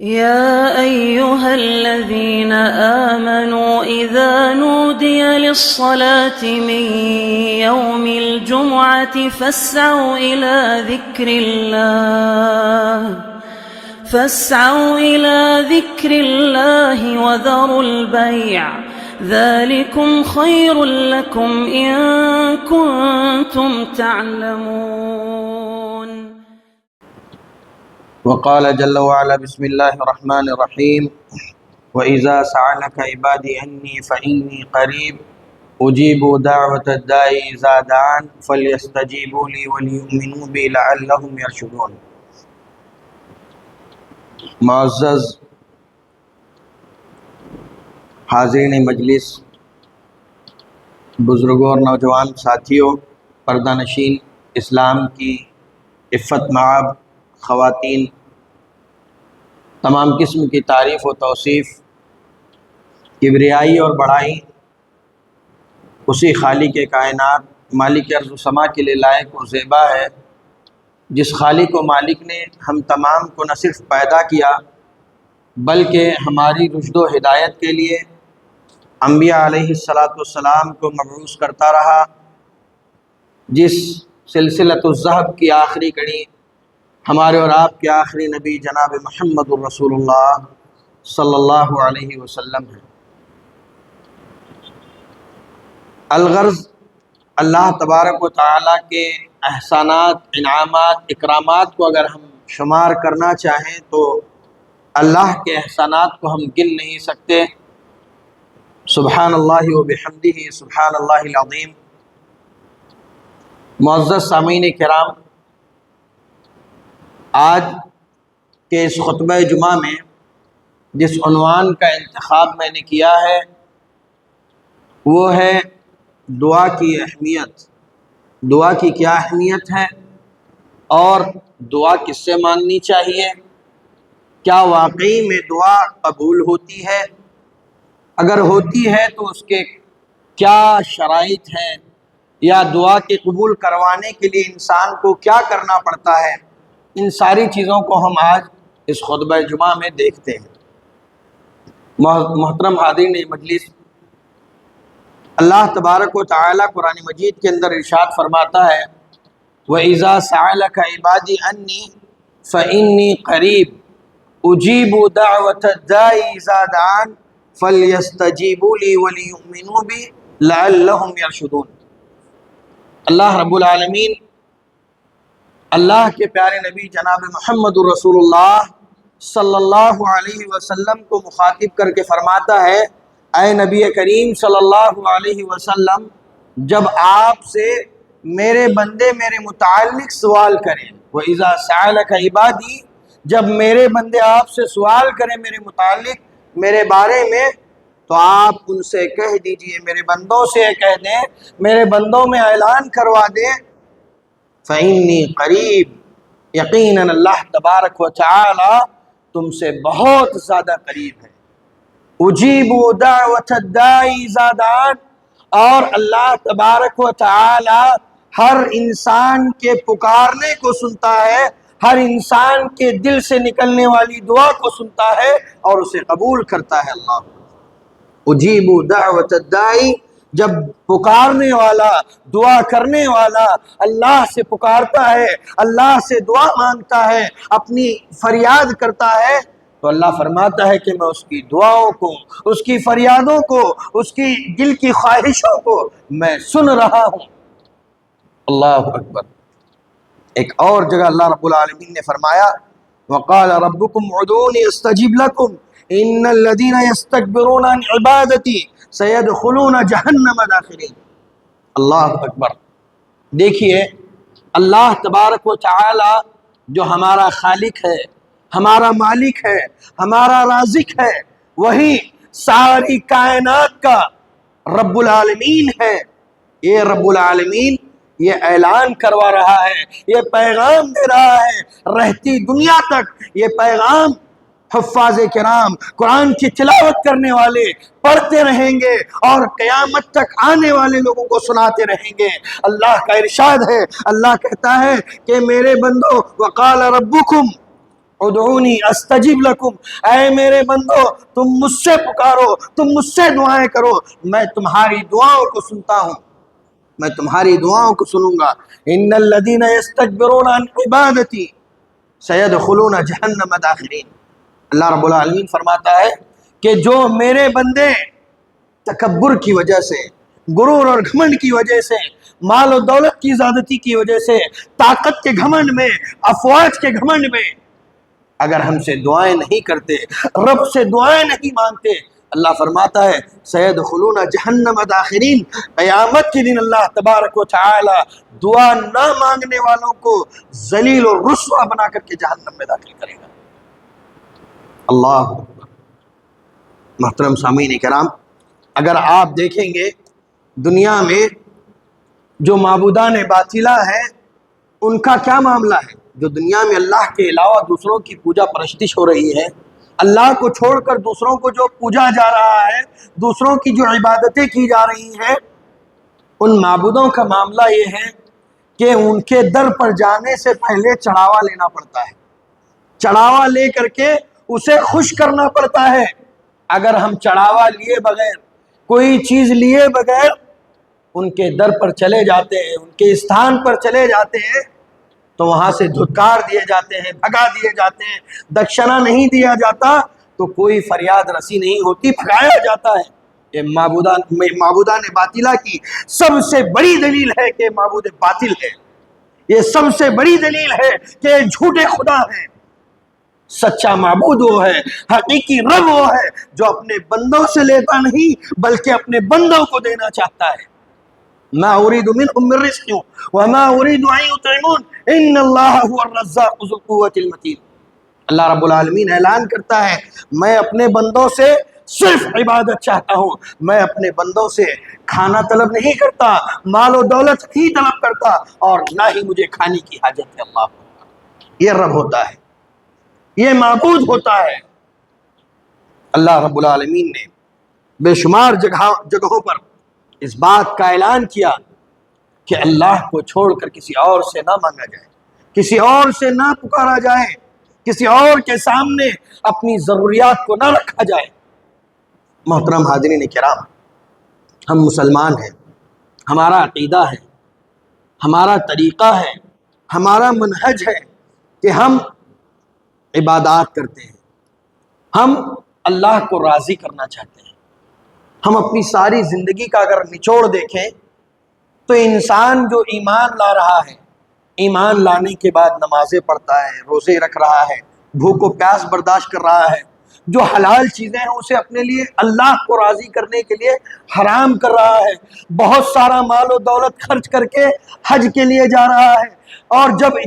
يا أيها الذين آمنوا إذا نودي للصلاة من يوم الجمعة فاسعوا إلى ذكر الله وذروا البيع ذلكم خير لكم إن كنتم تعلمون. وقال جل وعلا بسم الله الرحمن الرحيم وإذا سألك عبادي عني فإني قريب أجيب دعوة الداعي إذا دعان فليستجيبوا لي وليؤمنوا بي لعلهم يرشدون. معزز حاضرین مجلس، بزرگوں اور نوجوان ساتھیوں، پردہ نشین، اسلام کی عفت مآب خواتین، تمام قسم کی تعریف و توصیف، کبریائی اور بڑائی اسی خالق کائنات، مالک ارض و سما کے لیے لائق و زیبا ہے، جس خالق و مالک نے ہم تمام کو نہ صرف پیدا کیا بلکہ ہماری رشد و ہدایت کے لیے انبیاء علیہ السلام کو مبعوث کرتا رہا، جس سلسلۃ الذہب کی آخری کڑی ہمارے اور آپ کے آخری نبی جناب محمد الرسول اللہ صلی اللہ علیہ وسلم ہے۔ الغرض، اللہ تبارک و تعالیٰ کے احسانات، انعامات، اکرامات کو اگر ہم شمار کرنا چاہیں تو اللہ کے احسانات کو ہم گن نہیں سکتے۔ سبحان اللہ و بحمدہ سبحان اللہ العظیم۔ معزز سامعین کرام، آج کے اس خطبہ جمعہ میں جس عنوان کا انتخاب میں نے کیا ہے وہ ہے دعا کی اہمیت۔ دعا کی کیا اہمیت ہے اور دعا کس سے مانگنی چاہیے؟ کیا واقعی میں دعا قبول ہوتی ہے؟ اگر ہوتی ہے تو اس کے کیا شرائط ہیں، یا دعا کے قبول کروانے کے لیے انسان کو کیا کرنا پڑتا ہے؟ ان ساری چیزوں کو ہم آج اس خطبہ جمعہ میں دیکھتے ہیں۔ محترم حاضرین مجلس، اللہ تبارک و تعالیٰ قرآن مجید کے اندر ارشاد فرماتا ہے وَإِذَا سَأَلَكَ عِبَادِي عَنِّي فَإِنِّي قَرِيبٌ أُجِيبُ دَعْوَةَ الدَّاعِ إِذَا دَعَانِ فَلْيَسْتَجِيبُوا لِي وَلِيُؤْمِنُوا بِي لَعَلَّهُمْ يَرْشُدُونَ۔ اللہ رب العالمین اللہ کے پیارے نبی جناب محمد الرسول اللہ صلی اللہ علیہ وسلم کو مخاطب کر کے فرماتا ہے، اے نبی کریم صلی اللہ علیہ وسلم، جب آپ سے میرے بندے میرے متعلق سوال کریں، وَإِذَا سَأَلَكَ عِبَادِي، جب میرے بندے آپ سے سوال کریں میرے متعلق، میرے بارے میں، تو آپ ان سے کہہ دیجئے، میرے بندوں سے کہہ دیں، میرے بندوں میں اعلان کروا دیں، فَإِنِّي قریب، یقیناً اللہ تبارک و تعالی تم سے بہت زیادہ قریب ہے۔ اجیب دعوت الداعی اذا دعان، اور اللہ تبارک و تعالی ہر انسان کے پکارنے کو سنتا ہے، ہر انسان کے دل سے نکلنے والی دعا کو سنتا ہے اور اسے قبول کرتا ہے۔ اللہ اجیب دعوت الداعی، جب پکارنے والا، دعا کرنے والا اللہ سے پکارتا ہے، اللہ سے دعا مانگتا ہے، اپنی فریاد کرتا ہے، تو اللہ فرماتا ہے کہ میں اس کی دعاؤں کو، اس کی فریادوں کو، اس کی دل کی خواہشوں کو میں سن رہا ہوں۔ اللہ اکبر۔ ایک اور جگہ اللہ رب العالمین نے فرمایا وَقَالَ رَبُّكُمْ عُدُونِي اسْتَجِبْ لَكُمْ إِنَّ الَّذِينَ يَسْتَكْبِرُونَ عَنْ عِبَادَتِي سَيَدْخُلُونَ جَهَنَّمَ دَاخِرِينَ۔ اللہ اکبر۔ دیکھیے، اللہ تبارک و تعالی جو ہمارا خالق ہے، ہمارا مالک ہے، ہمارا رازق ہے، وہی ساری کائنات کا رب العالمین ہے۔ یہ رب العالمین یہ اعلان کروا رہا ہے، یہ پیغام دے رہا ہے، رہتی دنیا تک یہ پیغام حفاظ کرام، قرآن کی تلاوت کرنے والے پڑھتے رہیں گے اور قیامت تک آنے والے لوگوں کو سناتے رہیں گے۔ اللہ کا ارشاد ہے، اللہ کہتا ہے کہ میرے بندو وقال ربکم، ادعونی استجب لکم، اے میرے بندو تم مجھ سے پکارو، تم مجھ سے دعائیں کرو، میں تمہاری دعاؤں کو سنتا ہوں، میں تمہاری دعاؤں کو سنوں گا۔ ان الذین یستکبرون عن عبادتی سیدخلون جہنم داخرین۔ اللہ رب العالمین فرماتا ہے کہ جو میرے بندے تکبر کی وجہ سے، غرور اور گھمنڈ کی وجہ سے، مال و دولت کی زیادتی کی وجہ سے، طاقت کے گھمنڈ میں، افواج کے گھمنڈ میں اگر ہم سے دعائیں نہیں کرتے، رب سے دعائیں نہیں مانگتے، اللہ فرماتا ہے سیدخلون جہنم داخرین، قیامت کے دن اللہ تبارک و تعالی دعا نہ مانگنے والوں کو ذلیل و رسوا بنا کر کے جہنم میں داخل کرے گا۔ اللہ اکبر۔ محترم سامعین کرام، اگر آپ دیکھیں گے دنیا میں جو معبودان باطلہ ہیں ان کا کیا معاملہ ہے؟ جو دنیا میں اللہ کے علاوہ دوسروں کی پوجا پرستش ہو رہی ہے، اللہ کو چھوڑ کر دوسروں کو جو پوجا جا رہا ہے، دوسروں کی جو عبادتیں کی جا رہی ہیں، ان معبودوں کا معاملہ یہ ہے کہ ان کے در پر جانے سے پہلے چڑھاوا لینا پڑتا ہے، چڑھاوا لے کر کے اسے خوش کرنا پڑتا ہے۔ اگر ہم چڑھاوا لیے بغیر، کوئی چیز لیے بغیر ان کے در پر چلے جاتے ہیں، ان کے استھان پر چلے جاتے ہیں، تو وہاں سے دھتکار دیے جاتے ہیں، بھگا دیے جاتے ہیں، دکشنہ نہیں دیا جاتا تو کوئی فریاد رسی نہیں ہوتی، بھگایا جاتا ہے۔ یہ معبودان باطلہ کی سب سے بڑی دلیل ہے کہ معبود باطل ہے، یہ سب سے بڑی دلیل ہے کہ جھوٹے خدا ہیں۔ سچا معبود وہ ہے، حقیقی رب وہ ہے جو اپنے بندوں سے لیتا نہیں بلکہ اپنے بندوں کو دینا چاہتا ہے۔ ما اريد منهم من رزق وما اريد ان يطعمون ان الله هو الرزاق ذو القوة المتين۔ اللہ رب العالمین اعلان کرتا ہے میں اپنے بندوں سے صرف عبادت چاہتا ہوں، میں اپنے بندوں سے کھانا طلب نہیں کرتا، مال و دولت نہیں طلب کرتا، اور نہ ہی مجھے کھانے کی حاجت ہے۔ اللہ، یہ رب ہوتا ہے، یہ معبود ہوتا ہے۔ اللہ رب العالمین نے بے شمار جگہوں پر اس بات کا اعلان کیا کہ اللہ کو چھوڑ کر کسی اور سے نہ مانگا جائے، کسی اور سے نہ پکارا جائے، کسی اور کے سامنے اپنی ضروریات کو نہ رکھا جائے۔ محترم حاضرین کرام، ہم مسلمان ہیں، ہمارا عقیدہ ہے، ہمارا طریقہ ہے، ہمارا منہج ہے کہ ہم عبادات کرتے ہیں، ہم اللہ کو راضی کرنا چاہتے ہیں۔ ہم اپنی ساری زندگی کا اگر نچوڑ دیکھیں تو انسان جو ایمان لا رہا ہے، ایمان لانے کے بعد نمازیں پڑھتا ہے، روزے رکھ رہا ہے، بھوک و پیاس برداشت کر رہا ہے، جو حلال چیزیں ہیں اسے اپنے لیے اللہ کو راضی کرنے کے لیے حرام کر رہا ہے، بہت سارا مال و دولت خرچ کر کے حج کے لیے جا رہا ہے، اور جب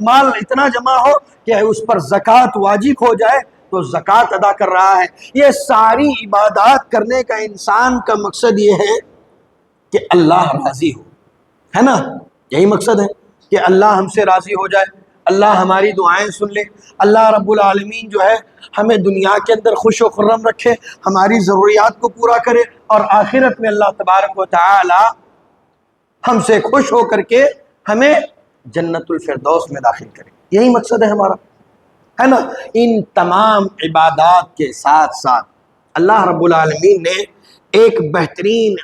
مال اتنا جمع ہو کہ اس پر زکوٰۃ واجب ہو جائے تو زکوٰۃ ادا کر رہا ہے۔ یہ ساری عبادات کرنے کا انسان کا مقصد یہ ہے کہ اللہ راضی ہو، ہے نا؟ یہی مقصد ہے کہ اللہ ہم سے راضی ہو جائے، اللہ ہماری دعائیں سن لے، اللہ رب العالمین جو ہے ہمیں دنیا کے اندر خوش و خرم رکھے، ہماری ضروریات کو پورا کرے، اور آخرت میں اللہ تبارک و تعالی ہم سے خوش ہو کر کے ہمیں جنت الفردوس میں داخل کرے۔ یہی مقصد ہے ہمارا، ہے نا؟ ان تمام عبادات کے ساتھ ساتھ اللہ رب العالمین نے ایک بہترین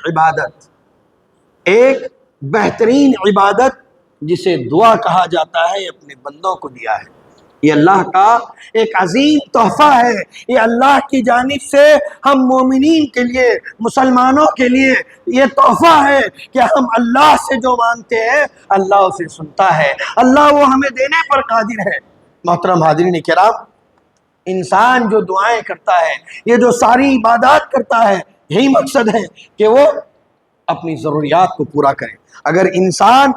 عبادت جسے دعا کہا جاتا ہے اپنے بندوں کو دیا ہے۔ یہ اللہ کا ایک عظیم تحفہ ہے، یہ اللہ کی جانب سے ہم مومنین کے لیے، مسلمانوں کے لیے یہ تحفہ ہے کہ ہم اللہ سے جو مانگتے ہیں اللہ اسے سنتا ہے، اللہ وہ ہمیں دینے پر قادر ہے۔ محترم حاضرین کرام، انسان جو دعائیں کرتا ہے، یہ جو ساری عبادات کرتا ہے، یہی مقصد ہے کہ وہ اپنی ضروریات کو پورا کرے۔ اگر انسان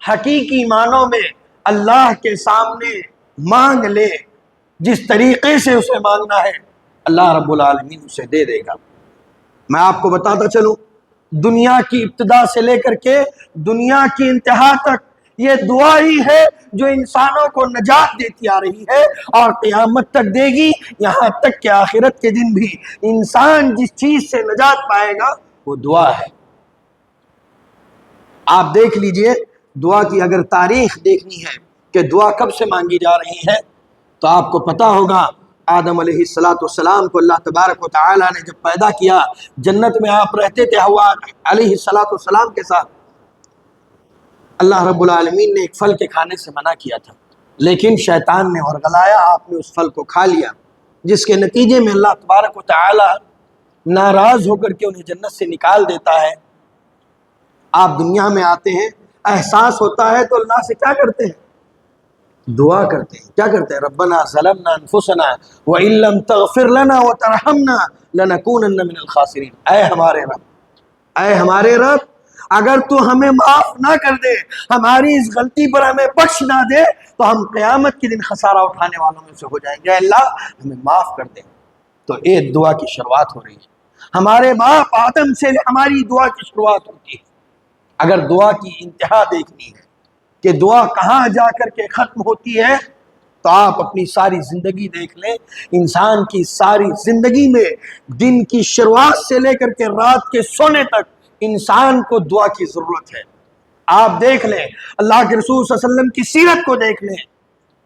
حقیقی معنوں میں اللہ کے سامنے مانگ لے، جس طریقے سے اسے مانگنا ہے، اللہ رب العالمین اسے دے دے گا۔ میں آپ کو بتاتا چلوں، دنیا کی ابتدا سے لے کر کے دنیا کی انتہا تک یہ دعا ہی ہے جو انسانوں کو نجات دیتی آ رہی ہے اور قیامت تک دے گی، یہاں تک کہ آخرت کے دن بھی انسان جس چیز سے نجات پائے گا وہ دعا ہے۔ آپ دیکھ لیجئے، دعا کی اگر تاریخ دیکھنی ہے کہ دعا کب سے مانگی جا رہی ہے، تو آپ کو پتہ ہوگا آدم علیہ السلام کو اللہ تبارک و تعالیٰ نے جب پیدا کیا، جنت میں آپ رہتے تھے حوا علیہ السلام کے ساتھ، اللہ رب العالمین نے ایک پھل کے کھانے سے منع کیا تھا، لیکن شیطان نے ورگلایا، آپ نے اس پھل کو کھا لیا، جس کے نتیجے میں اللہ تبارک و تعالیٰ ناراض ہو کر کے انہیں جنت سے نکال دیتا ہے۔ آپ دنیا میں آتے ہیں، احساس ہوتا ہے تو اللہ سے کیا کرتے ہیں؟ دعا کرتے ہیں۔ کیا کرتے ہیں؟ ربنا ظلمنا انفسنا وان لم تغفر لنا وترحمنا لنکونن من الخاسرین۔ اے ہمارے رب، اگر تو ہمیں معاف نہ کر دے، ہماری اس غلطی پر ہمیں بخش نہ دے، تو ہم قیامت کے دن خسارہ اٹھانے والوں میں سے ہو جائیں گے۔ اللہ ہمیں معاف کر دے۔ تو ایک دعا کی شروعات ہو رہی ہے، ہمارے باپ آدم سے ہماری دعا کی شروعات ہوتی ہے۔ اگر دعا کی انتہا دیکھنی ہے کہ دعا کہاں جا کر کے ختم ہوتی ہے، تو آپ اپنی ساری زندگی دیکھ لیں۔ انسان کی ساری زندگی میں دن کی شروعات سے لے کر کے رات کے سونے تک انسان کو دعا کی ضرورت ہے۔ آپ دیکھ لیں، اللہ کے رسول صلی اللہ علیہ وسلم کی سیرت کو دیکھ لیں،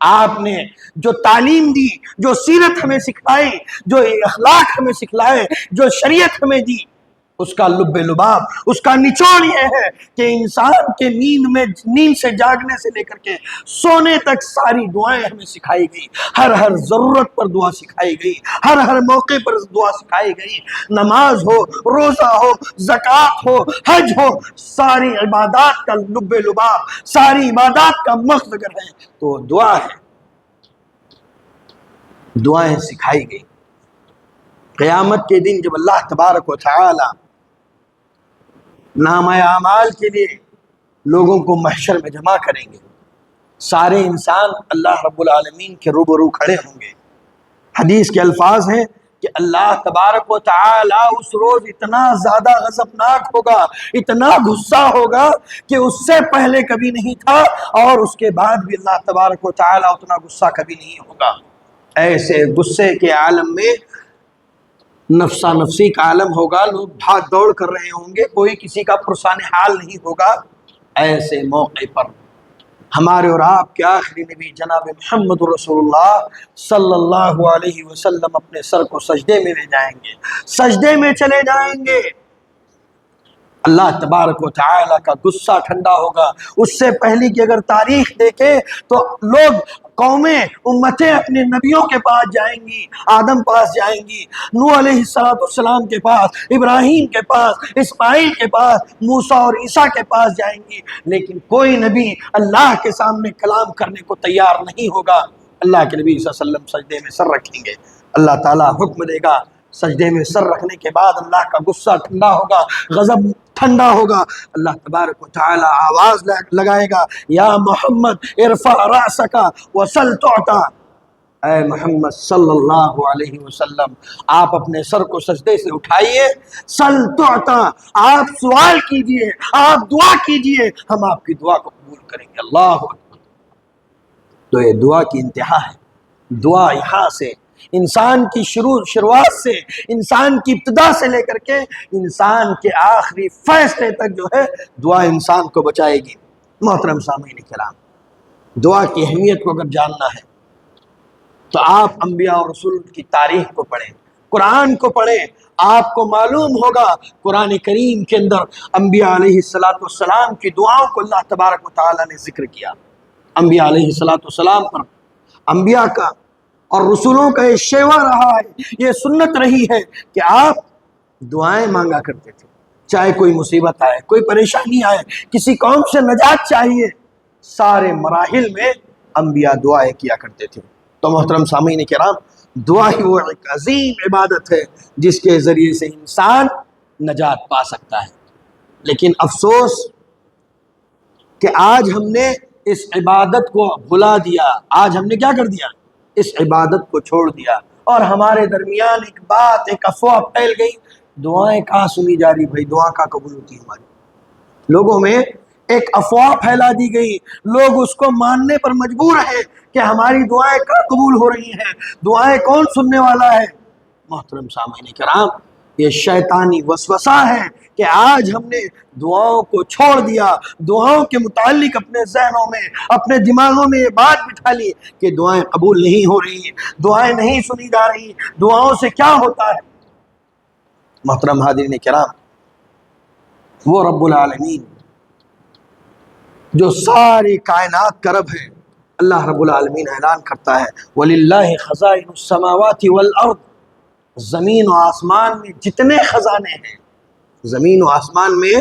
آپ نے جو تعلیم دی، جو سیرت ہمیں سکھائی، جو اخلاق ہمیں سکھلائے، جو شریعت ہمیں دی، اس کا لب لباب، اس کا نچوڑ یہ ہے کہ انسان کے نیند سے جاگنے سے لے کر کے سونے تک ساری دعائیں ہمیں سکھائی گئی، ہر ضرورت پر دعا سکھائی گئی، ہر موقع پر دعا سکھائی گئی، نماز ہو، روزہ ہو، زکوٰۃ ہو، حج ہو، ساری عبادات کا لب لباب، ساری عبادات کا مغز اگر ہے تو دعا ہے۔ دعائیں سکھائی گئی۔ قیامت کے دن جب اللہ تبارک و تعالی نامہ اعمال کے لیے لوگوں کو محشر میں جمع کریں گے، سارے انسان اللہ رب العالمین کے روبرو کھڑے ہوں گے۔ حدیث کے الفاظ ہیں کہ اللہ تبارک و تعالی اس روز اتنا زیادہ غضبناک ہوگا، اتنا غصہ ہوگا کہ اس سے پہلے کبھی نہیں تھا، اور اس کے بعد بھی اللہ تبارک و تعالی اتنا غصہ کبھی نہیں ہوگا۔ ایسے غصے کے عالم میں نفسا نفسی کا عالم ہوگا، لوگ بھاگ دوڑ کر رہے ہوں گے، کوئی کسی کا پرسان حال نہیں ہوگا۔ ایسے موقع پر ہمارے اور آپ کے آخری نبی جناب محمد رسول اللہ صلی اللہ علیہ وسلم اپنے سر کو سجدے میں لے جائیں گے، سجدے میں چلے جائیں گے۔ اللہ تبارک و تعالی کا غصہ ٹھنڈا ہوگا۔ اس سے پہلے کی اگر تاریخ دیکھیں تو لوگ، قومیں، امتیں اپنے نبیوں کے پاس جائیں گی، آدم پاس جائیں گی، نوح علیہ السلام کے پاس، ابراہیم کے پاس، اسماعیل کے پاس، موسیٰ اور عیسیٰ کے پاس جائیں گی، لیکن کوئی نبی اللہ کے سامنے کلام کرنے کو تیار نہیں ہوگا۔ اللہ کے نبی صلی اللہ علیہ وسلم سجدے میں سر رکھیں گے، اللہ تعالیٰ حکم دے گا، سجدے میں سر رکھنے کے بعد اللہ کا غصہ ٹھنڈا ہوگا، غضب ٹھنڈا ہوگا۔ اللہ تبارک و تعالی آواز لگائے گا، یا محمد ارفع رأسک وسل تعطا۔ اے محمد صلی اللہ علیہ وسلم، آپ اپنے سر کو سجدے سے اٹھائیے، سل تعطا، آپ سوال کیجئے، آپ دعا کیجئے، ہم آپ کی دعا کو قبول کریں گے۔ اللہ اکبر۔ تو یہ دعا کی انتہا ہے۔ دعا یہاں سے انسان کی شروعات سے، انسان کی ابتدا سے لے کر کے انسان کے آخری فیصلے تک جو ہے دعا انسان کو بچائے گی۔ محترم سامعین کرام، دعا کی اہمیت کو اگر جاننا ہے تو آپ انبیاء اور رسول کی تاریخ کو پڑھیں، قرآن کو پڑھیں، آپ کو معلوم ہوگا قرآن کریم کے اندر انبیاء علیہ السلام کی دعاؤں کو اللہ تبارک و تعالی نے ذکر کیا۔ انبیاء علیہ السلام پر، انبیاء کا اور رسولوں کا یہ شیوا رہا ہے، یہ سنت رہی ہے کہ آپ دعائیں مانگا کرتے تھے، چاہے کوئی مصیبت آئے، کوئی پریشانی آئے، کسی قوم سے نجات چاہیے، سارے مراحل میں انبیاء دعائیں کیا کرتے تھے۔ تو محترم سامعین کرام، دعا ہی وہ ایک عظیم عبادت ہے جس کے ذریعے سے انسان نجات پا سکتا ہے۔ لیکن افسوس کہ آج ہم نے اس عبادت کو بھلا دیا، آج ہم نے کیا کر دیا؟ اس عبادت کو چھوڑ دیا، اور ہمارے درمیان ایک بات، ایک افواہ پھیل گئی، دعائیں کہاں سنی جا رہی بھائی، دعا کہاں قبول ہوتی ہماری؟ لوگوں میں ایک افواہ پھیلا دی گئی، لوگ اس کو ماننے پر مجبور ہیں کہ ہماری دعائیں کہاں قبول ہو رہی ہیں، دعائیں کون سننے والا ہے؟ محترم سامعین کرام، یہ شیطانی وسوسہ ہے کہ آج ہم نے دعاؤں کو چھوڑ دیا، دعاؤں کے متعلق اپنے ذہنوں میں، اپنے دماغوں میں یہ بات بٹھا لی کہ دعائیں قبول نہیں ہو رہی، دعائیں نہیں سنی جا رہی، دعاؤں سے کیا ہوتا ہے۔ محترم حاضرین کرام، وہ رب العالمین جو ساری کائنات کا رب ہے، اللہ رب العالمین اعلان کرتا ہے وَلِلَّهِ خَزَائِنُ السَّمَاوَاتِ وَالْأَرْضِ، زمین و آسمان میں جتنے خزانے ہیں، زمین و آسمان میں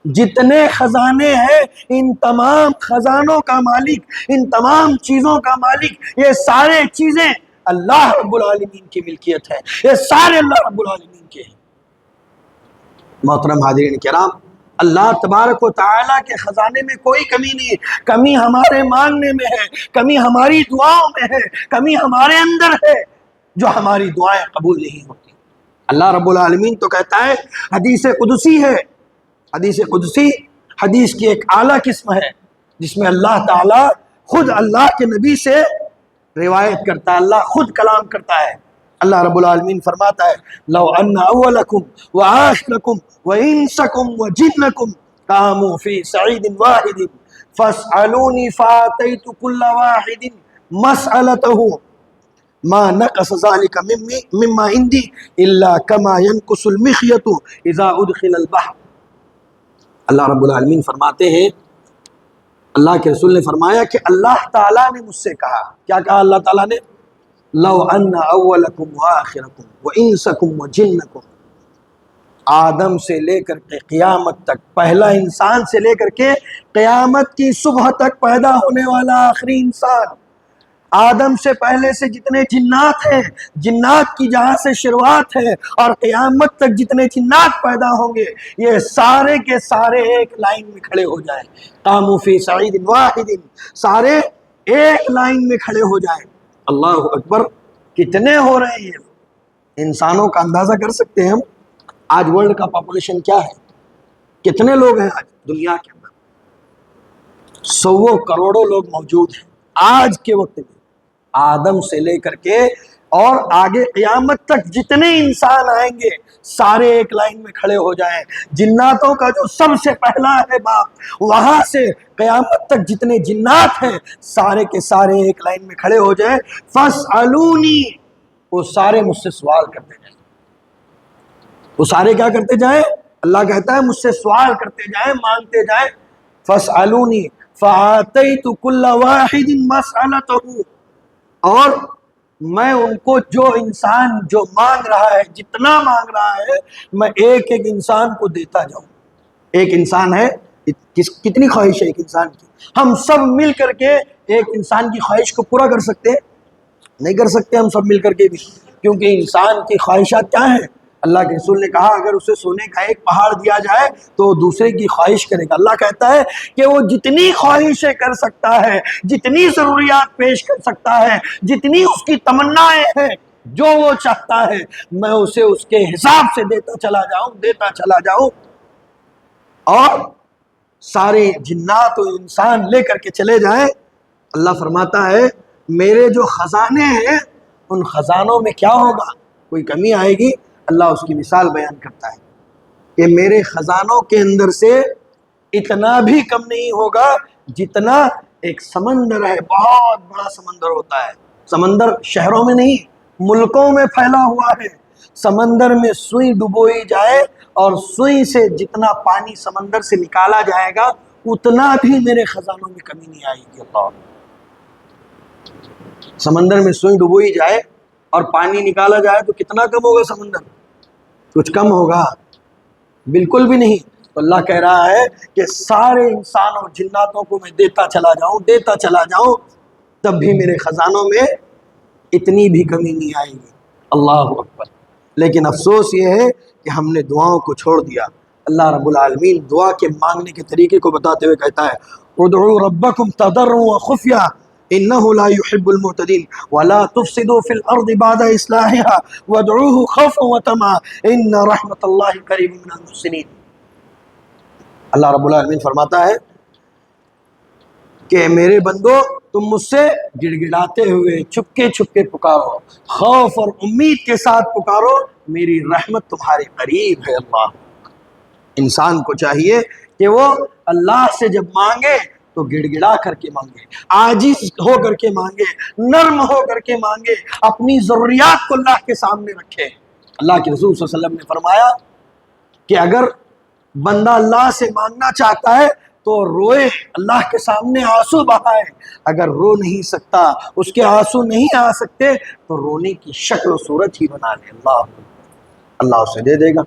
جتنے خزانے ہیں، ان تمام خزانوں کا مالک، ان تمام چیزوں کا مالک، یہ سارے چیزیں اللہ رب العالمین کی ملکیت ہے، یہ سارے اللہ رب العالمین کے ہیں۔ محترم حاضرین کرام، اللہ تبارک و تعالیٰ کے خزانے میں کوئی کمی نہیں ہے، کمی ہمارے مانگنے میں ہے، کمی ہماری دعاؤں میں ہے، کمی ہمارے اندر ہے جو ہماری دعائیں قبول نہیں ہوتی۔ اللہ رب العالمین تو کہتا ہے، حدیث قدسی ہے، حدیث قدسی حدیث کی ایک اعلیٰ قسم ہے جس میں اللہ تعالیٰ خود اللہ کے نبی سے روایت کرتا ہے، اللہ خود کلام کرتا ہے۔ اللہ رب العالمین فرماتا ہے لو ان اولکم وآخرکم وانسکم وجنکم قاموا فی صعید واحد فاسألونی فآتیت کل واحد مسألته ما نقص ذلك مما عندي الا كما ينقص المخيط اذا ادخل البحر۔ اللہ رب العالمین فرماتے ہیں، اللہ کے رسول نے فرمایا کہ اللہ تعالیٰ نے مجھ سے کہا، کیا کہا اللہ تعالیٰ نے؟ لو ان اولکم وآخرکم وانسکم وجنکم، آدم سے لے کر کے قیامت تک، پہلا انسان سے لے کر کے قیامت کی صبح تک پیدا ہونے والا آخری انسان، آدم سے پہلے سے جتنے جنات ہیں، جنات کی جہاں سے شروعات ہے اور قیامت تک جتنے جنات پیدا ہوں گے، یہ سارے کے سارے ایک لائن میں کھڑے ہو جائیں، قاموا فی صعید واحد، سارے ایک لائن میں کھڑے ہو جائیں۔ اللہ اکبر، کتنے ہو رہے ہیں انسانوں کا اندازہ کر سکتے ہیں ہم؟ آج ورلڈ کا پاپولیشن کیا ہے؟ کتنے لوگ ہیں آج دنیا کے اندر؟ 100 کروڑوں لوگ موجود ہیں آج کے وقت میں، آدم سے لے کر کے اور آگے قیامت تک جتنے انسان آئیں گے سارے ایک لائن میں کھڑے ہو جائیں۔ جناتوں کا جو سب سے پہلا ہے باپ، وہاں سے قیامت تک جتنے جنات ہیں سارے کے سارے ایک لائن میں کھڑے ہو جائیں۔ فَاسْأَلُونِي، وہ سارے مجھ سے سوال کرتے جائیں۔ وہ سارے کیا کرتے جائیں؟ اللہ کہتا ہے مجھ سے سوال کرتے جائیں، مانگتے جائیں۔ فَاسْأَلُونِي فَآتَيْتُ كُلَّ وَاحِدٍ مَسْأَلَتَهُ، اور میں ان کو جو انسان جو مانگ رہا ہے، جتنا مانگ رہا ہے، میں ایک ایک انسان کو دیتا جاؤں۔ ایک انسان ہے، کتنی خواہش ہے ایک انسان کی؟ ہم سب مل کر کے ایک انسان کی خواہش کو پورا کر سکتے ہیں؟ نہیں کر سکتے ہم سب مل کر کے بھی، کیونکہ انسان کی خواہشات کیا ہیں؟ اللہ کے رسول نے کہا اگر اسے سونے کا ایک پہاڑ دیا جائے تو دوسرے کی خواہش کرے گا۔ اللہ کہتا ہے کہ وہ جتنی خواہشیں کر سکتا ہے، جتنی ضروریات پیش کر سکتا ہے، جتنی اس کی تمنائیں ہیں، جو وہ چاہتا ہے میں اسے اس کے حساب سے دیتا چلا جاؤں۔ اور سارے جنات و انسان لے کر کے چلے جائیں۔ اللہ فرماتا ہے میرے جو خزانے ہیں ان خزانوں میں کیا ہوگا؟ کوئی کمی آئے گی؟ اللہ اس کی مثال بیان کرتا ہے کہ میرے خزانوں کے اندر سے اتنا بھی کم نہیں ہوگا جتنا ایک سمندر ہے، بہت بڑا سمندر ہوتا ہے۔ سمندر شہروں میں نہیں، ملکوں میں پھیلا ہوا ہے۔ سمندر میں سوئی ڈبوئی جائے اور سوئی سے جتنا پانی سمندر سے نکالا جائے گا اتنا بھی میرے خزانوں میں کمی نہیں آئے گی۔ اللہ، سمندر میں سوئی ڈبوئی جائے اور پانی نکالا جائے تو کتنا کم ہوگا سمندر؟ کچھ کم ہوگا؟ بالکل بھی نہیں۔ تو اللہ کہہ رہا ہے کہ سارے انسانوں جناتوں کو میں دیتا چلا جاؤں تب بھی میرے خزانوں میں اتنی بھی کمی نہیں آئے گی۔ اللہ اکبر۔ لیکن افسوس یہ ہے کہ ہم نے دعاؤں کو چھوڑ دیا۔ اللہ رب العالمین دعا کے مانگنے کے طریقے کو بتاتے ہوئے کہتا ہے ادعوا ربکم تضرعا وخفیا انہ لا يحب المعتدین ولا تفسدوا فی الارض بعد اصلاحها وادعوه خوفا وطمعا ان رحمت اللہ قریب من المحسنین۔ اللہ رب العالمین فرماتا ہے کہ میرے بندو تم مجھ سے گڑ گڑاتے ہوئے چھپکے چھپکے پکارو، خوف اور امید کے ساتھ پکارو، میری رحمت تمہارے قریب ہے۔ اللہ، انسان کو چاہیے کہ وہ اللہ سے جب مانگے تو گڑ گڑا کر کے مانگے، عاجز ہو کر کے مانگے، نرم ہو کر کے مانگے، اپنی ضروریات کو اللہ کے سامنے رکھے۔ اللہ کے رسول صلی اللہ علیہ وسلم نے فرمایا کہ اگر بندہ اللہ سے مانگنا چاہتا ہے تو روئے، اللہ کے سامنے آنسو بہائے، اگر رو نہیں سکتا، اس کے آنسو نہیں آ سکتے تو رونے کی شکل و صورت ہی بنا لے، اللہ اسے دے دے گا۔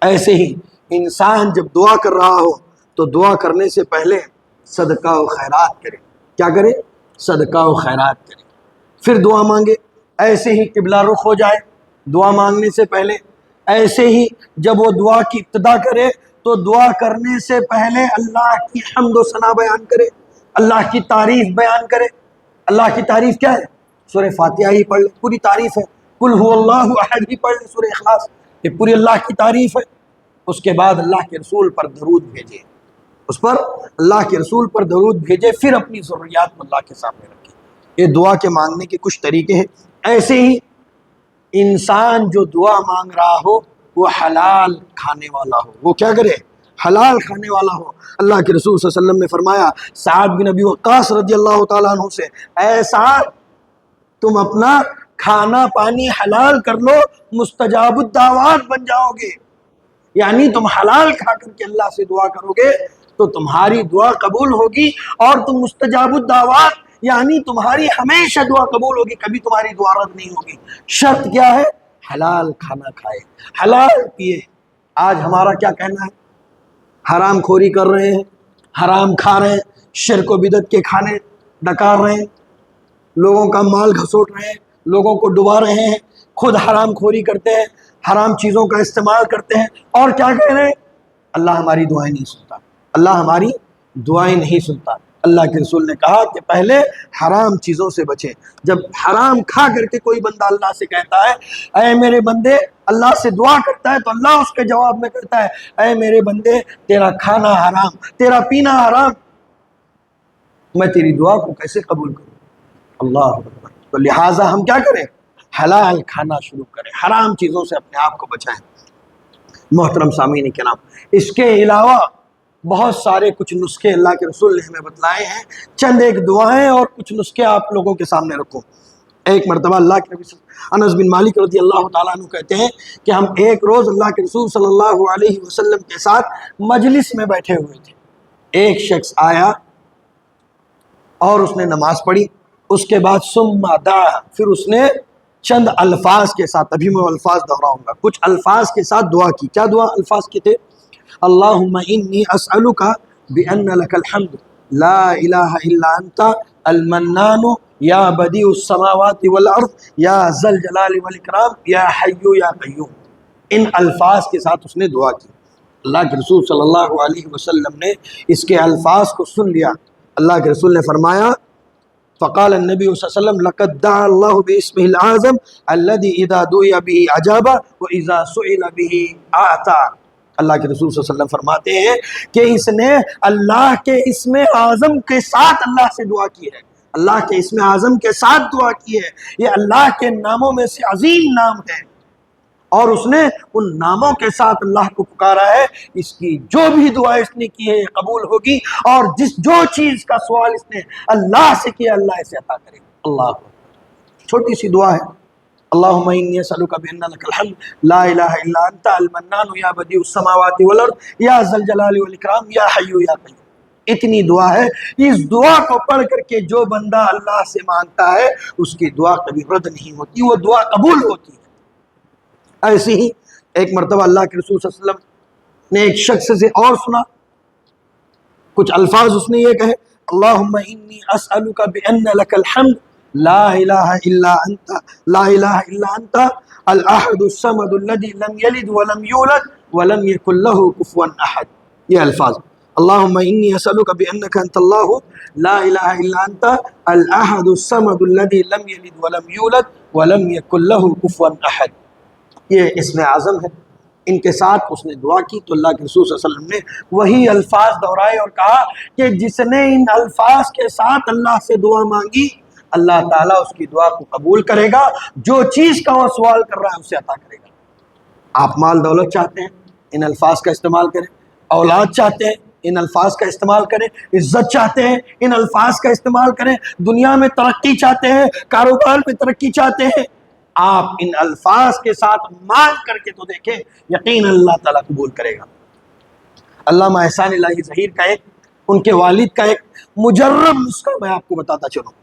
ایسے ہی انسان جب دعا کر رہا ہو تو دعا کرنے سے پہلے صدقہ و خیرات کرے۔ کیا کرے؟ صدقہ و خیرات کرے، پھر دعا مانگے۔ ایسے ہی قبلہ رخ ہو جائے دعا مانگنے سے پہلے۔ ایسے ہی جب وہ دعا کی ابتدا کرے تو دعا کرنے سے پہلے اللہ کی حمد و ثنا بیان کرے، اللہ کی تعریف بیان کرے۔ اللہ کی تعریف کیا ہے؟ سورہ فاتحہ ہی پڑھ لے، پوری تعریف ہے۔ قل هو اللہ احد ہی پڑھ لے، سورہ اخلاص، یہ پوری اللہ کی تعریف ہے۔ اس کے بعد اللہ کے رسول پر درود بھیجے، اس پر اللہ کے رسول پر درود بھیجے، پھر اپنی ضروریات کو اللہ کے سامنے رکھے۔ یہ دعا کے مانگنے کے کچھ طریقے ہیں۔ ایسے ہی انسان جو دعا مانگ رہا ہو وہ حلال کھانے والا ہو، وہ کیا کرے؟ حلال کھانے والا ہو۔ اللہ کے رسول صلی اللہ علیہ وسلم نے فرمایا سعد بن ابی وقاص رضی اللہ تعالیٰ عنہ سے، اے سعد تم اپنا کھانا پانی حلال کر لو، مستجاب الدعوات بن جاؤ گے۔ یعنی تم حلال کھا کر کے اللہ سے دعا کرو گے تو تمہاری دعا قبول ہوگی، اور تم مستجاب الدعوات یعنی تمہاری ہمیشہ دعا قبول ہوگی، کبھی تمہاری دعا رد نہیں ہوگی۔ شرط کیا ہے؟ حلال کھانا کھائے، حلال پیے۔ آج ہمارا کیا کہنا ہے؟ حرام خوری کر رہے ہیں، حرام کھا رہے ہیں، شرک و بدعت کے کھانے ڈکار رہے ہیں، لوگوں کا مال گھسوٹ رہے ہیں، لوگوں کو ڈبا رہے ہیں، خود حرام خوری کرتے ہیں، حرام چیزوں کا استعمال کرتے ہیں، اور کیا کہہ رہے ہیں؟ اللہ ہماری دعائیں نہیں سنتا، اللہ ہماری دعائیں نہیں سنتا۔ اللہ کے رسول نے کہا کہ پہلے حرام چیزوں سے بچیں۔ جب حرام کھا کر کے کوئی بندہ اللہ سے کہتا ہے اے میرے بندے، اللہ سے دعا کرتا ہے تو اللہ اس کے جواب میں کہتا ہے اے میرے بندے تیرا کھانا حرام، تیرا پینا حرام، میں تیری دعا کو کیسے قبول کروں؟ اللہ اکبر۔ تو لہٰذا ہم کیا کریں؟ حلال کھانا شروع کریں، حرام چیزوں سے اپنے آپ کو بچائیں۔ محترم سامعین کرام، اس کے علاوہ بہت سارے کچھ نسخے اللہ کے رسول نے ہمیں بتلائے ہیں۔ چند ایک دعائیں اور کچھ نسخے آپ لوگوں کے سامنے رکھوں۔ ایک مرتبہ اللہ کے نبی انس بن مالک رضی اللہ تعالیٰ عنہ کہتے ہیں کہ ہم ایک روز اللہ کے رسول صلی اللہ علیہ وسلم کے ساتھ مجلس میں بیٹھے ہوئے تھے۔ ایک شخص آیا اور اس نے نماز پڑھی، اس کے بعد ثم دعا، پھر اس نے چند الفاظ کے ساتھ، ابھی میں الفاظ دہراؤں گا، کچھ الفاظ کے ساتھ دعا کی۔ کیا دعا الفاظ کے تھے؟ اللہم انی اسألک بأن لک الحمد لا الہ الا انت المنان یا بدیع السماوات والارض یا ذا الجلال والاکرام یا حی یا قیوم۔ ان الفاظ کے ساتھ اس نے دعا کی۔ اللہ کے رسول صلی اللہ علیہ وسلم نے اس کے الفاظ کو سن لیا۔ اللہ کے رسول نے فرمایا فقال النبی صلی اللہ علیہ وسلم لقد دعا اللہ باسمہ العظم الذی اذا دعی به اجاب واذا سئل به اعطى۔ اللہ کے رسول صلی اللہ علیہ وسلم فرماتے ہیں کہ اس نے اللہ کے اسم اعظم کے ساتھ اللہ سے دعا کی ہے، اللہ کے اسم اعظم کے ساتھ دعا کی ہے۔ یہ اللہ کے ناموں میں سے عظیم نام ہے، اور اس نے ان ناموں کے ساتھ اللہ کو پکارا ہے۔ اس کی جو بھی دعا اس نے کی ہے قبول ہوگی، اور جو چیز کا سوال اس نے اللہ سے کیا اللہ اسے عطا کرے گا۔ اللہ چھوٹی سی دعا ہے، اللہم انی اسألک بأن لک الحمد لا الہ الا انت المنان یا بدیع السماوات والارض یا ذا الجلال والاکرام یا حی یا قیوم۔ اتنی دعا ہے، اس دعا کو پڑھ کر کے جو بندہ اللہ سے مانگتا ہے اس کی دعا کبھی رد نہیں ہوتی، وہ دعا قبول ہوتی ہے۔ ایسی ہی ایک مرتبہ اللہ کے رسول صلی اللہ علیہ وسلم نے ایک شخص سے اور سنا، کچھ الفاظ اس نے یہ کہے اللہم انی اسألک بأن لک الحمد لا الہ الا انت لا الہ الا انت الاحد الصمد الذی لم یلد ولم یولد ولم یکن لہ کفوا احد۔ یہ الفاظ اللہم انی اسألک بأنک انت اللہ لا الہ الا انت الاحد الصمد الذی لم یلد ولم یولد ولم یکن لہ کفوا احد۔ یہ اسم اعظم ہے۔ ان کے ساتھ اس نے دعا کی تو اللہ کے رسول صلی اللہ علیہ وسلم نے وہی الفاظ دہرائے اور کہا کہ جس نے ان الفاظ کے ساتھ اللہ سے دعا مانگی اللہ تعالیٰ اس کی دعا کو قبول کرے گا، جو چیز کا وہ سوال کر رہا ہے اسے عطا کرے گا۔ آپ مال دولت چاہتے ہیں، ان الفاظ کا استعمال کریں، اولاد چاہتے ہیں، ان الفاظ کا استعمال کریں، عزت چاہتے ہیں، ان الفاظ کا استعمال کریں، دنیا میں ترقی چاہتے ہیں، کاروبار میں ترقی چاہتے ہیں، آپ ان الفاظ کے ساتھ مانگ کر کے تو دیکھیں، یقین اللہ تعالیٰ قبول کرے گا۔ علامہ احسان الہی ظہیر کا ان کے والد کا ایک مجرب نسخہ میں آپ کو بتاتا چلوں۔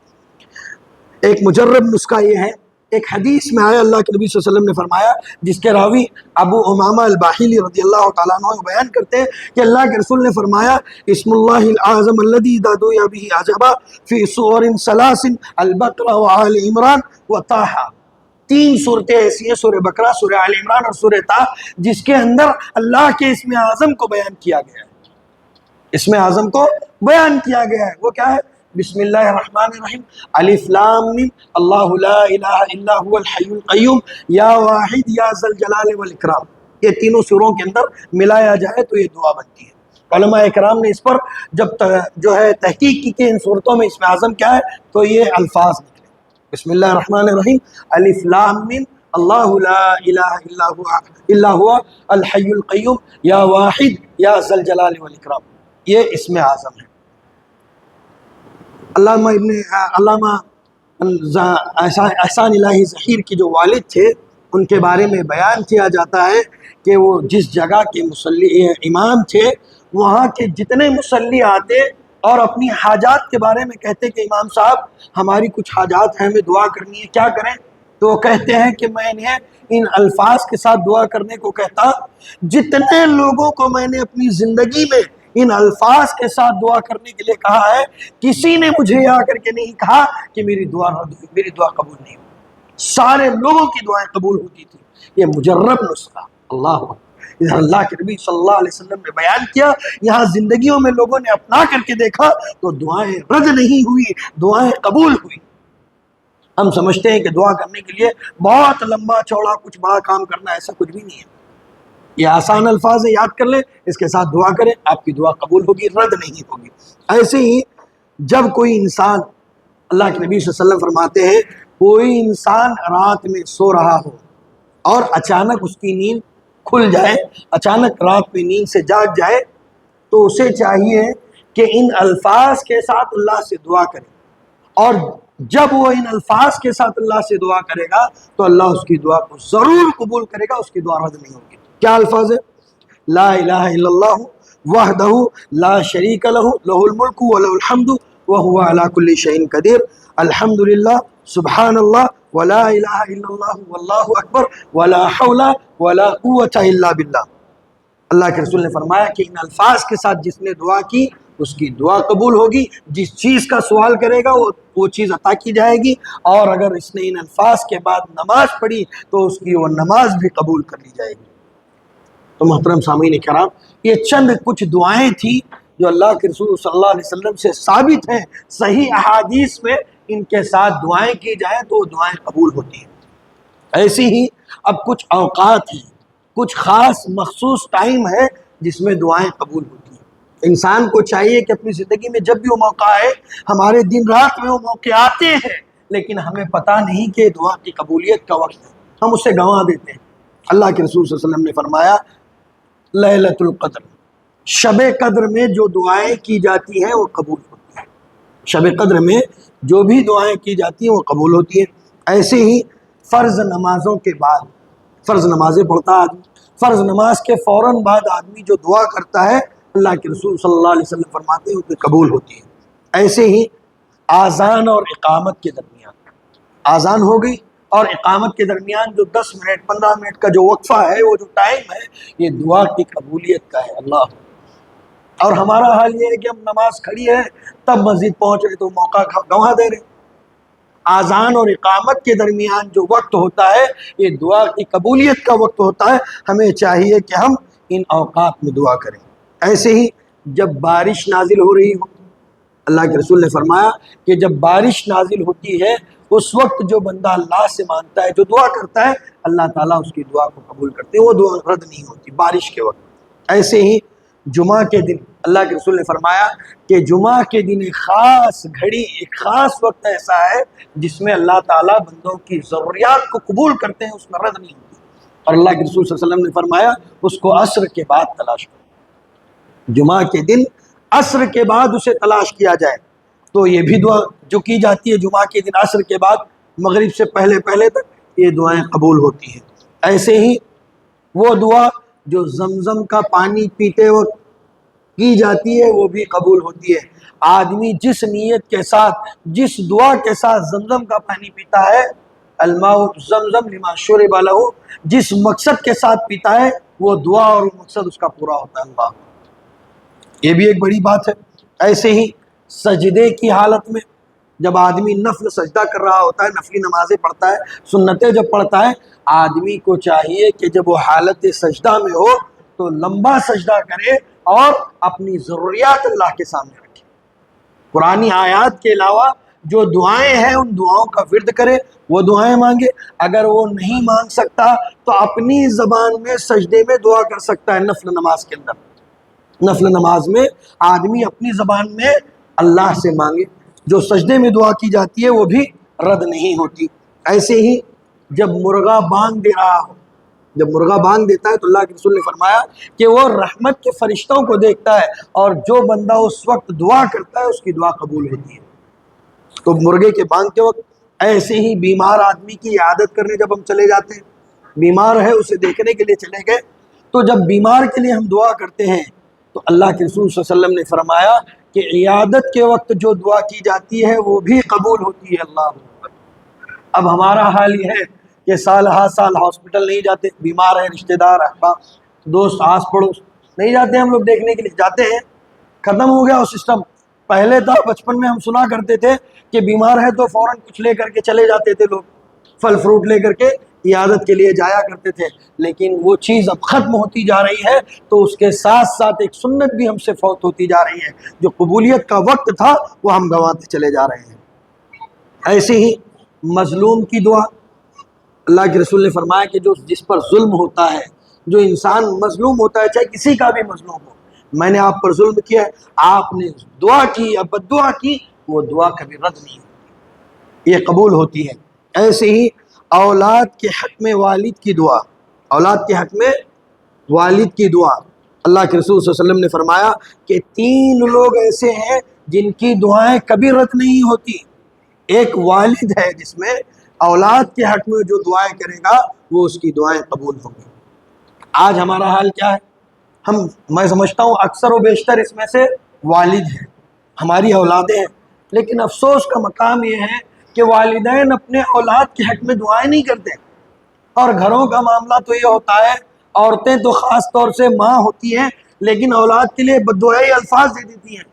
ایک مجرب نسخہ یہ ہے، ایک حدیث میں آیا اللہ کے نبی صلی اللہ علیہ وسلم نے فرمایا، جس کے راوی ابو امامہ الباہلی رضی اللہ تعالیٰ عنہ بیان کرتے ہیں کہ اللہ کے رسول نے فرمایا اسم اللہ العظم الذی اذا دعی بہ اجاب فی سور ثلاث البقرہ وآل عمران وطٰ۔ 3 صورتیں ایسی ہیں، سورہ بقرہ، سورہ آل عمران اور سورہ طٰ، جس کے اندر اللہ کے اسم اعظم کو بیان کیا گیا ہے۔ اسم اعظم کو بیان کیا گیا ہے، وہ کیا ہے؟ بسم اللہ الرحمن الرحیم، الف لام میم، اللہ لا الہ الا هو الحی القیوم، یا واحد یا ذا الجلال والاکرام۔ یہ تینوں سوروں کے اندر ملایا جائے تو یہ دعا بنتی ہے۔ علماء اکرام نے اس پر جب جو ہے تحقیق کی کہ ان صورتوں میں اسم اعظم کیا ہے تو یہ الفاظ نکلے، بسم اللہ الرحمن الرحیم، الف لام میم، اللہ لا الہ الا هو الحی القیوم، یا واحد یا ذا الجلال والاکرام، یہ اسم اعظم ہے۔ علامہ احسان الہی ظہیر کی جو والد تھے ان کے بارے میں بیان کیا جاتا ہے کہ وہ جس جگہ کے مصلی امام تھے وہاں کے جتنے مصلی آتے اور اپنی حاجات کے بارے میں کہتے کہ امام صاحب ہماری کچھ حاجات ہیں، ہمیں دعا کرنی ہے، کیا کریں؟ تو وہ کہتے ہیں کہ میں انہیں ان الفاظ کے ساتھ دعا کرنے کو کہتا، جتنے لوگوں کو میں نے اپنی زندگی میں ان الفاظ کے ساتھ دعا کرنے کے لیے کہا ہے، کسی نے مجھے آ کر کے نہیں کہا کہ میری دعا رد ہوئی، میری دعا قبول نہیں ہوئی، سارے لوگوں کی دعائیں قبول ہوتی تھی۔ یہ مجرب نسخہ اللہ ادھر اللہ کے نبی صلی اللہ علیہ وسلم نے بیان کیا، یہاں زندگیوں میں لوگوں نے اپنا کر کے دیکھا تو دعائیں رد نہیں ہوئی، دعائیں قبول ہوئی۔ ہم سمجھتے ہیں کہ دعا کرنے کے لیے بہت لمبا چوڑا کچھ بڑا کام کرنا، ایسا کچھ بھی نہیں ہے۔ یہ آسان الفاظ ہے، یاد کر لیں، اس کے ساتھ دعا کریں، آپ کی دعا قبول ہوگی، رد نہیں ہوگی۔ ایسے ہی جب کوئی انسان، اللہ کے نبی صلی اللہ علیہ وسلم فرماتے ہیں کوئی انسان رات میں سو رہا ہو اور اچانک اس کی نیند کھل جائے، اچانک رات میں نیند سے جاگ جائے، تو اسے چاہیے کہ ان الفاظ کے ساتھ اللہ سے دعا کرے، اور جب وہ ان الفاظ کے ساتھ اللہ سے دعا کرے گا تو اللہ اس کی دعا کو ضرور قبول کرے گا، اس کی دعا رد نہیں ہوگی۔ کیا الفاظ ہے؟ لا الہ الا اللہ وحدہ لا شریک لہ لہ الملک ولہ الحمد وہو علی کل شیء قدیر، الحمدللہ، سبحان اللہ، ولا الہ الا اللہ واللہ اکبر، ولا حول ولا قوۃ الا باللہ۔ اللہ کے رسول نے فرمایا کہ ان الفاظ کے ساتھ جس نے دعا کی اس کی دعا قبول ہوگی، جس چیز کا سوال کرے گا وہ چیز عطا کی جائے گی، اور اگر اس نے ان الفاظ کے بعد نماز پڑھی تو اس کی وہ نماز بھی قبول کر لی جائے گی۔ تو محترم سامعین کرام، یہ چند کچھ دعائیں تھیں جو اللہ کے رسول صلی اللہ علیہ وسلم سے ثابت ہیں، صحیح احادیث میں ان کے ساتھ دعائیں کی جائیں تو وہ دعائیں قبول ہوتی ہیں۔ ایسی ہی اب کچھ اوقات ہیں، کچھ خاص مخصوص ٹائم ہے جس میں دعائیں قبول ہوتی ہیں۔ انسان کو چاہیے کہ اپنی زندگی میں جب بھی وہ موقع آئے، ہمارے دن رات میں وہ موقع آتے ہیں لیکن ہمیں پتہ نہیں کہ دعا کی قبولیت کا وقت ہے، ہم اسے گنوا دیتے ہیں۔ اللہ کے رسول صلی اللہ علیہ وسلم نے فرمایا لیلۃ القدر، شب قدر میں جو دعائیں کی جاتی ہیں وہ قبول ہوتی ہیں، شب قدر میں جو بھی دعائیں کی جاتی ہیں وہ قبول ہوتی ہیں۔ ایسے ہی فرض نمازوں کے بعد، فرض نمازیں پڑھتا آدمی، فرض نماز کے فوراً بعد آدمی جو دعا کرتا ہے اللہ کے رسول صلی اللہ علیہ وسلم فرماتے ہیں وہ قبول ہوتی ہے۔ ایسے ہی آذان اور اقامت کے درمیان، آذان ہو گئی اور اقامت کے درمیان جو 10 منٹ 15 منٹ کا جو وقفہ ہے، وہ جو ٹائم ہے، یہ دعا کی قبولیت کا ہے۔ اللہ، اور ہمارا حال یہ ہے کہ ہم نماز کھڑی ہے تب مسجد پہنچ رہے تو موقع گنوا دے رہے۔ آذان اور اقامت کے درمیان جو وقت ہوتا ہے یہ دعا کی قبولیت کا وقت ہوتا ہے، ہمیں چاہیے کہ ہم ان اوقات میں دعا کریں۔ ایسے ہی جب بارش نازل ہو رہی ہو، اللہ کے رسول نے فرمایا کہ جب بارش نازل ہوتی ہے اس وقت جو بندہ اللہ سے مانگتا ہے، جو دعا کرتا ہے، اللہ تعالیٰ اس کی دعا کو قبول کرتے ہیں، وہ دعا رد نہیں ہوتی بارش کے وقت۔ ایسے ہی جمعہ کے دن اللہ کے رسول نے فرمایا کہ جمعہ کے دن ایک خاص گھڑی، ایک خاص وقت ایسا ہے جس میں اللہ تعالیٰ بندوں کی ضروریات کو قبول کرتے ہیں، اس میں رد نہیں ہوتی۔ اور اللہ کے رسول صلی اللہ علیہ وسلم نے فرمایا اس کو عصر کے بعد تلاش کرو، جمعہ کے دن عصر کے بعد اسے تلاش کیا جائے۔ تو یہ بھی دعا جو کی جاتی ہے جمعہ کے دن عصر کے بعد مغرب سے پہلے تک، یہ دعائیں قبول ہوتی ہیں۔ ایسے ہی وہ دعا جو زمزم کا پانی پیتے وقت کی جاتی ہے وہ بھی قبول ہوتی ہے۔ آدمی جس نیت کے ساتھ، جس دعا کے ساتھ زمزم کا پانی پیتا ہے، الماء زمزم لما شرب لہ، جس مقصد کے ساتھ پیتا ہے وہ دعا اور وہ مقصد اس کا پورا ہوتا ہے۔ اللہ، یہ بھی ایک بڑی بات ہے۔ ایسے ہی سجدے کی حالت میں جب آدمی نفل سجدہ کر رہا ہوتا ہے، نفلی نمازیں پڑھتا ہے، سنتیں جب پڑھتا ہے، آدمی کو چاہیے کہ جب وہ حالت سجدہ میں ہو تو لمبا سجدہ کرے اور اپنی ضروریات اللہ کے سامنے رکھے۔ قرآنی آیات کے علاوہ جو دعائیں ہیں ان دعاؤں کا ورد کرے، وہ دعائیں مانگے۔ اگر وہ نہیں مانگ سکتا تو اپنی زبان میں سجدے میں دعا کر سکتا ہے۔ نفل نماز کے اندر، نفل نماز میں آدمی اپنی زبان میں اللہ سے مانگے، جو سجدے میں دعا کی جاتی ہے وہ بھی رد نہیں ہوتی۔ ایسے ہی جب مرغا بانگ دے رہا ہو، جب مرغا بانگ دیتا ہے تو اللہ کے رسول نے فرمایا کہ وہ رحمت کے فرشتوں کو دیکھتا ہے اور جو بندہ اس وقت دعا کرتا ہے اس کی دعا قبول ہوتی ہے۔ تو مرغے کے بانگ کے وقت، ایسے ہی بیمار آدمی کی عیادت کرنے جب ہم چلے جاتے ہیں، بیمار ہے اسے دیکھنے کے لیے چلے گئے، تو جب بیمار کے لیے ہم دعا کرتے ہیں تو اللہ کے رسول صلی اللہ علیہ وسلم نے فرمایا کہ عیادت کے وقت جو دعا کی جاتی ہے وہ بھی قبول ہوتی ہے۔ اللہ اکبر۔ اب ہمارا حال یہ ہے کہ سال ہر سال ہاسپٹل نہیں جاتے، بیمار ہیں، رشتہ دار، احباب، دوست، آس پڑوس نہیں جاتے، ہم لوگ دیکھنے کے لیے جاتے ہیں۔ ختم ہو گیا وہ سسٹم۔ پہلے تھا، بچپن میں ہم سنا کرتے تھے کہ بیمار ہے تو فوراً کچھ لے کر کے چلے جاتے تھے، لوگ پھل فروٹ لے کر کے عیادت کے لیے جایا کرتے تھے، لیکن وہ چیز اب ختم ہوتی جا رہی ہے، تو اس کے ساتھ ساتھ ایک سنت بھی ہم سے فوت ہوتی جا رہی ہے۔ جو قبولیت کا وقت تھا وہ ہم گنواتے چلے جا رہے ہیں۔ ایسے ہی مظلوم کی دعا، اللہ کے رسول نے فرمایا کہ جو جس پر ظلم ہوتا ہے، جو انسان مظلوم ہوتا ہے، چاہے کسی کا بھی مظلوم ہو، میں نے آپ پر ظلم کیا ہے، آپ نے دعا کی یا بد دعا کی، وہ دعا کبھی رد نہیں ہوتی، یہ قبول ہوتی ہے۔ ایسے ہی اولاد کے حق میں والد کی دعا، اولاد کے حق میں والد کی دعا، اللہ کے رسول صلی اللہ علیہ وسلم نے فرمایا کہ 3 لوگ ایسے ہیں جن کی دعائیں کبھی رد نہیں ہوتی۔ ایک والد ہے جس میں اولاد کے حق میں جو دعائیں کرے گا وہ اس کی دعائیں قبول ہوں گی۔ آج ہمارا حال کیا ہے؟ میں سمجھتا ہوں اکثر و بیشتر اس میں سے والد ہیں، ہماری اولادیں ہیں، لیکن افسوس کا مقام یہ ہے کہ والدین اپنے اولاد کے حق میں دعائیں نہیں کرتے۔ اور گھروں کا معاملہ تو یہ ہوتا ہے، عورتیں تو خاص طور سے ماں ہوتی ہیں لیکن اولاد کے لیے بددعائی الفاظ دے دیتی ہیں،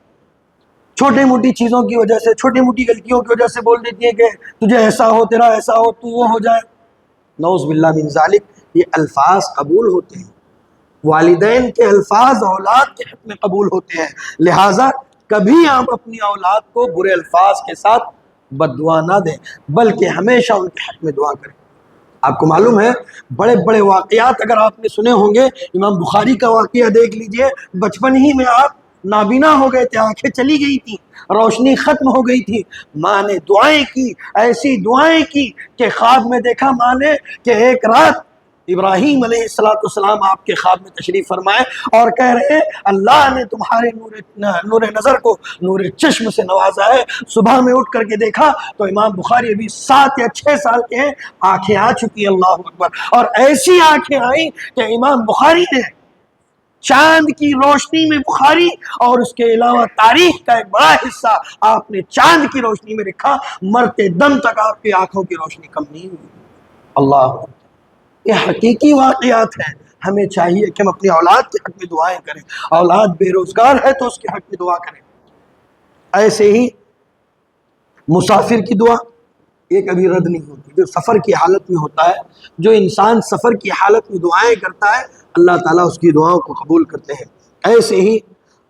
چھوٹی موٹی چیزوں کی وجہ سے، چھوٹی موٹی غلطیوں کی وجہ سے بول دیتی ہیں کہ تجھے ایسا ہو، تیرا ایسا ہو، تو وہ ہو جائے۔ نعوذ باللہ من ذالک، یہ الفاظ قبول ہوتے ہیں، والدین کے الفاظ اولاد کے حق میں قبول ہوتے ہیں، لہٰذا کبھی آپ اپنی اولاد کو برے الفاظ کے ساتھ بد دعا نہ دیں، بلکہ ہمیشہ ان کے حق میں دعا کریں۔ آپ کو معلوم ہے بڑے بڑے واقعات اگر آپ نے سنے ہوں گے، امام بخاری کا واقعہ دیکھ لیجئے، بچپن ہی میں آپ نابینا ہو گئے تھے، آنکھیں چلی گئی تھیں، روشنی ختم ہو گئی تھی، ماں نے دعائیں کی، ایسی دعائیں کی کہ خواب میں دیکھا ماں نے کہ ایک رات ابراہیم علیہ السلام آپ کے خواب میں تشریف فرمائے اور کہہ رہے ہیں اللہ نے تمہارے نور نظر کو نور چشم سے نوازا ہے۔ صبح میں اٹھ کر کے دیکھا تو امام بخاری ابھی 7 یا 6 سال کے ہیں، آنکھیں آ چکی، اللہ اکبر، اور ایسی آنکھیں آئیں کہ امام بخاری نے چاند کی روشنی میں بخاری اور اس کے علاوہ تاریخ کا ایک بڑا حصہ آپ نے چاند کی روشنی میں لکھا، مرتے دم تک آپ کی آنکھوں کی روشنی کم نہیں ہوئی۔ اللہ، یہ حقیقی واقعات ہیں۔ ہمیں چاہیے کہ ہم اپنی اولاد کے حق میں دعائیں کریں، اولاد بے روزگار ہے تو اس کے حق میں دعا کریں۔ ایسے ہی مسافر کی دعا یہ کبھی رد نہیں ہوتی، جو سفر کی حالت میں ہوتا ہے، جو انسان سفر کی حالت میں دعائیں کرتا ہے اللہ تعالیٰ اس کی دعاؤں کو قبول کرتے ہیں۔ ایسے ہی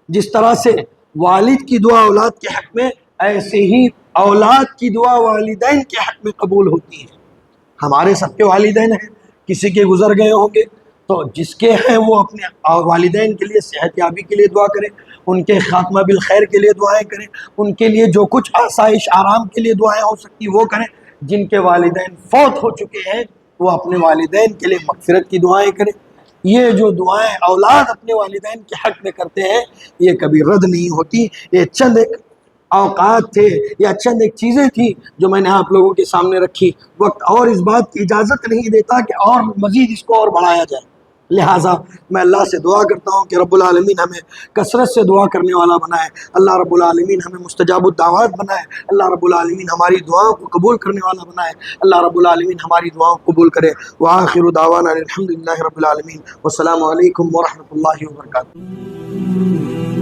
جس طرح سے والد کی دعا اولاد کے حق میں، ایسے ہی اولاد کی دعا والدین کے حق میں قبول ہوتی ہے۔ ہمارے سب کے والدین ہیں، کسی کے گزر گئے ہوں گے تو جس کے ہیں وہ اپنے والدین کے لیے صحت یابی کے لیے دعا کریں، ان کے خاتمہ بالخیر کے لیے دعائیں کریں، ان کے لیے جو کچھ آسائش آرام کے لیے دعائیں ہو سکتی وہ کریں۔ جن کے والدین فوت ہو چکے ہیں وہ اپنے والدین کے لیے مغفرت کی دعائیں کریں۔ یہ جو دعائیں اولاد اپنے والدین کے حق میں کرتے ہیں یہ کبھی رد نہیں ہوتی۔ یہ چند ایک اوقات تھے یا چند ایک چیزیں تھیں جو میں نے آپ لوگوں کے سامنے رکھی۔ وقت اور اس بات کی اجازت نہیں دیتا کہ اور مزید اس کو اور بڑھایا جائے، لہٰذا میں اللہ سے دعا کرتا ہوں کہ رب العالمین ہمیں کثرت سے دعا کرنے والا بنائے، اللہ رب العالمین ہمیں مستجاب الدعوات بنائے، اللہ رب العالمین ہماری دعاؤں کو قبول کرنے والا بنائے، اللہ رب العالمین ہماری دعاؤں کو قبول کرے۔ وآخر دعوانا الحمدللہ رب العالمین، والسلام علیکم ورحمۃ اللہ وبرکاتہ۔